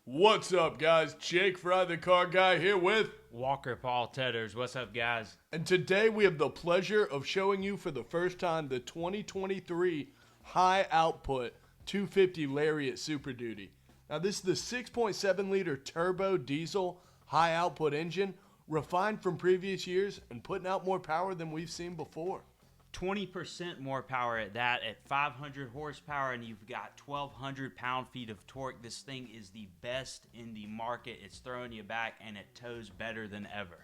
What's up, guys? Jake Fry, the car guy, here with Walker Paul Tedders. What's up, guys? And today we have the pleasure of showing you for the first time the 2023 high output 250 LARIAT Super Duty. Now this is the 6.7 liter turbo diesel high output engine, refined from previous years and putting out more power than we've seen before. 20% more power at that, at 500 horsepower, and you've got 1,200 pound-feet of torque. This thing is the best in the market. It's throwing you back, and it tows better than ever.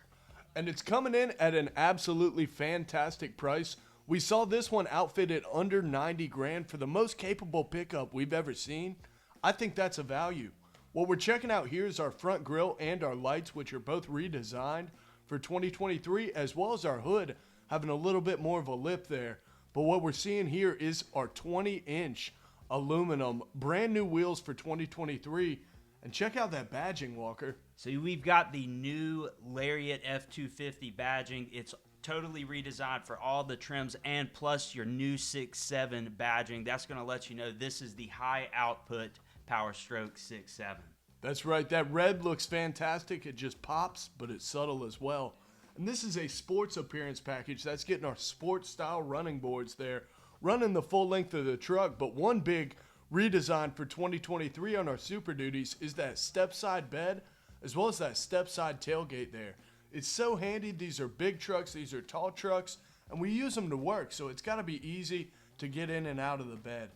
And it's coming in at an absolutely fantastic price. We saw this one outfitted under 90 grand for the most capable pickup we've ever seen. I think that's a value. What we're checking out here is our front grille and our lights, which are both redesigned for 2023, as well as our hood having a little bit more of a lip there. But what we're seeing here is our 20-inch aluminum, brand new wheels for 2023. And check out that badging, Walker. So we've got the new LARIAT F250 badging. It's totally redesigned for all the trims, and plus your new 6.7 badging. That's going to let you know this is the high output Power Stroke 6.7. That's right. That red looks fantastic. It just pops, but it's subtle as well. And this is a sports appearance package. That's getting our sports style running boards there, running the full length of the truck. But one big redesign for 2023 on our Super Duties is that step side bed, as well as that step side tailgate there. It's so handy. These are big trucks. These are tall trucks, and we use them to work. So it's got to be easy to get in and out of the bed.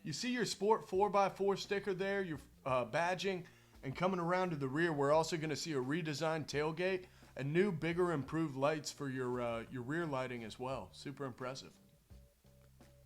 You see your Sport 4x4 sticker there, your badging, and coming around to the rear, we're also going to see a redesigned tailgate and new, bigger, improved lights for your rear lighting as well. Super impressive.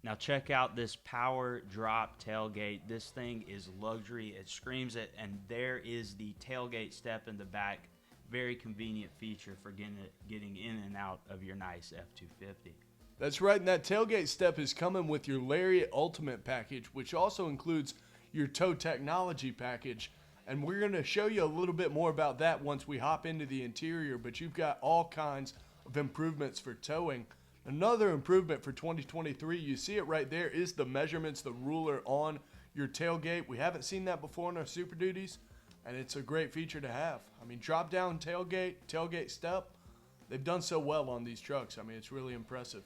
Now check out this power drop tailgate. This thing is luxury. It screams it, and there is the tailgate step in the back. Very convenient feature for getting in and out of your nice F250. That's right, and that tailgate step is coming with your LARIAT Ultimate package, which also includes your tow technology package. And we're going to show you a little bit more about that once we hop into the interior, but you've got all kinds of improvements for towing. Another improvement for 2023, you see it right there, is the measurements, the ruler on your tailgate. We haven't seen that before in our Super Duties, and it's a great feature to have. I mean, drop down tailgate step, they've done so well on these trucks. I mean, it's really impressive.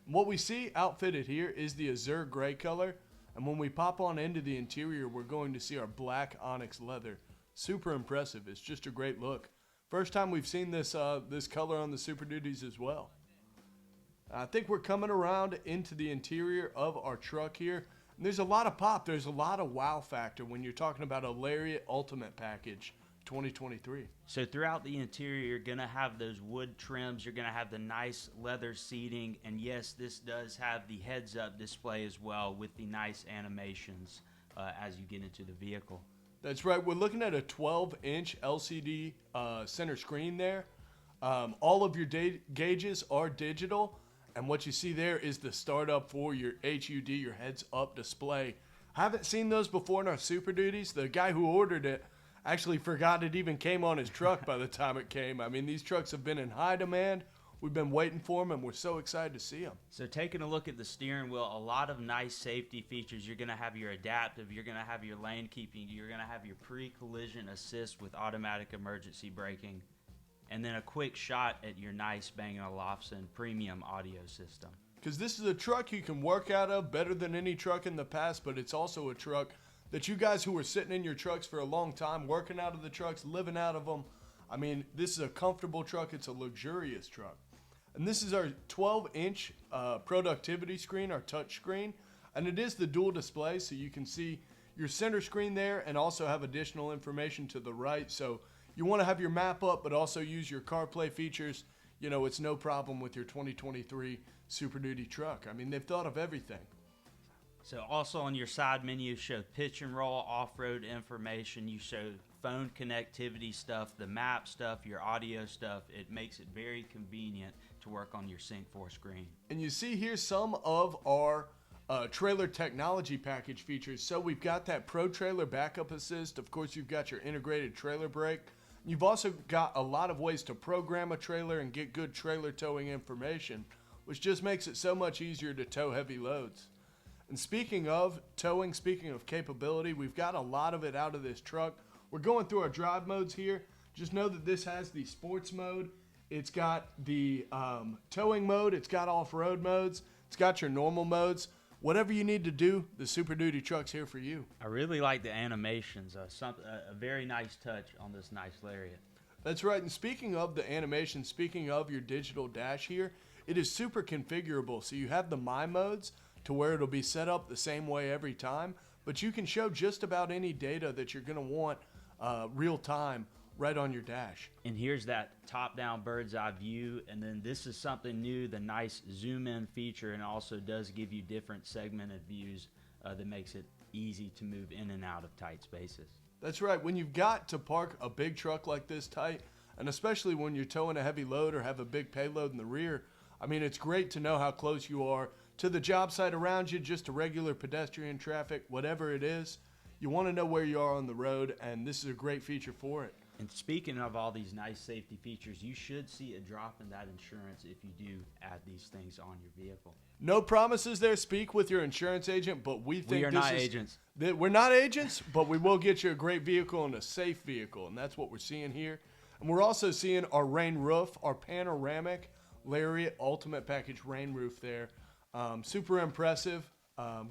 And what we see outfitted here is the AZURE gray color. And when we pop on into the interior, we're going to see our black ONYX leather. Super impressive. It's just a great look. First time we've seen this this color on the Super Duties as well. I think we're coming around into the interior of our truck here. And there's a lot of pop. There's a lot of wow factor when you're talking about a LARIAT Ultimate package 2023. So throughout the interior, you're going to have those wood trims. You're going to have the nice leather seating. And yes, this does have the heads-up display as well with the nice animations as you get into the vehicle. That's right. We're looking at a 12-inch LCD center screen there. All of your gauges are digital. And what you see there is the startup for your HUD, your heads-up display. Haven't seen those before in our Super Duties. The guy who ordered it actually forgot it even came on his truck by the time it came. I mean, these trucks have been in high demand. We've been waiting for them, and we're so excited to see them. So taking a look at the steering wheel, a lot of nice safety features. You're going to have your adaptive. You're going to have your lane keeping. You're going to have your pre-collision assist with automatic emergency braking. And then a quick shot at your nice Bang & Olufsen premium audio system. Because this is a truck you can work out of better than any truck in the past, but it's also a truck that you guys who are sitting in your trucks for a long time, working out of the trucks, living out of them, I mean, this is a comfortable truck. It's a luxurious truck. And this is our 12-inch productivity screen, our touch screen. And it is the dual display, so you can see your center screen there and also have additional information to the right. So you want to have your map up, but also use your CarPlay features. You know, it's no problem with your 2023 Super Duty truck. I mean, they've thought of everything. So also on your side menu, you show pitch and roll off-road information. You show phone connectivity stuff, the map stuff, your audio stuff. It makes it very convenient to work on your Sync 4 screen. And you see here some of our trailer technology package features. So we've got that Pro Trailer Backup Assist. Of course, you've got your integrated trailer brake. You've also got a lot of ways to program a trailer and get good trailer towing information, which just makes it so much easier to tow heavy loads. And speaking of towing, speaking of capability, we've got a lot of it out of this truck. We're going through our drive modes here. Just know that this has the sports mode. It's got the towing mode. It's got off-road modes. It's got your normal modes. Whatever you need to do, the Super Duty truck's here for you. I really like the animations. A very nice touch on this nice Lariat. That's right. And speaking of the animation, speaking of your digital dash here, it is super configurable. So you have the My modes to where it'll be set up the same way every time, but you can show just about any data that you're going to want real time right on your dash. And here's that top-down bird's eye view, and then this is something new, the nice zoom-in feature, and also does give you different segmented views that makes it easy to move in and out of tight spaces. That's right. When you've got to park a big truck like this tight, and especially when you're towing a heavy load or have a big payload in the rear, I mean, it's great to know how close you are to the job site around you, just to regular pedestrian traffic, whatever it is. You want to know where you are on the road, and this is a great feature for it. And speaking of all these nice safety features, you should see a drop in that insurance if you do add these things on your vehicle. No promises there. Speak with your insurance agent, but we think We are not agents. We're not agents, but we will get you a great vehicle and a safe vehicle, and that's what we're seeing here. And we're also seeing our rain roof, our panoramic Lariat Ultimate Package rain roof there. Super impressive.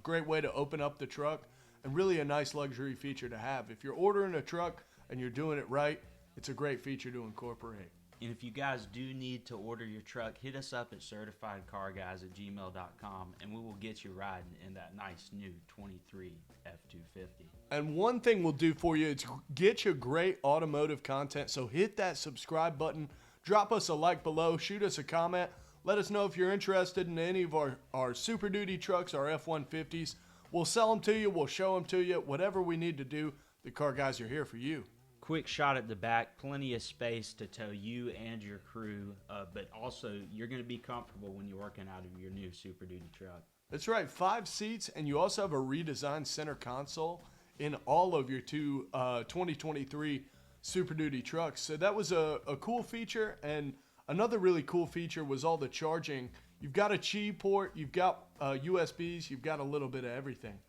Great way to open up the truck, and really a nice luxury feature to have. If you're ordering a truck and you're doing it right, it's a great feature to incorporate. And if you guys do need to order your truck, hit us up at certifiedcarguys@gmail.com, and we will get you riding in that nice new 23 F250. And one thing we'll do for you is get you great automotive content, so hit that subscribe button, drop us a like below, shoot us a comment, let us know if you're interested in any of our Super Duty trucks, our F-150s. We'll sell them to you, we'll show them to you, whatever we need to do, the Car Guys are here for you. Quick shot at the back, plenty of space to tow you and your crew, but also you're going to be comfortable when you're working out of your new Super Duty truck. That's right, 5 seats, and you also have a redesigned center console in all of your 2023 Super Duty trucks. So that was a cool feature, and another really cool feature was all the charging. You've got a Qi port, you've got USBs, you've got a little bit of everything.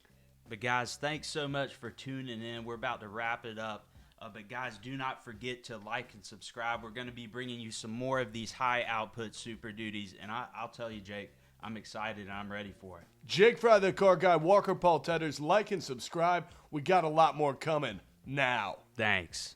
But guys, thanks so much for tuning in. We're about to wrap it up. But guys, do not forget to like and subscribe. We're going to be bringing you some more of these high output Super Duties. And I'll tell you, Jake, I'm excited and I'm ready for it. Jake Fry, the Car Guy, Walker Paul Tetters, like and subscribe. We got a lot more coming now. Thanks.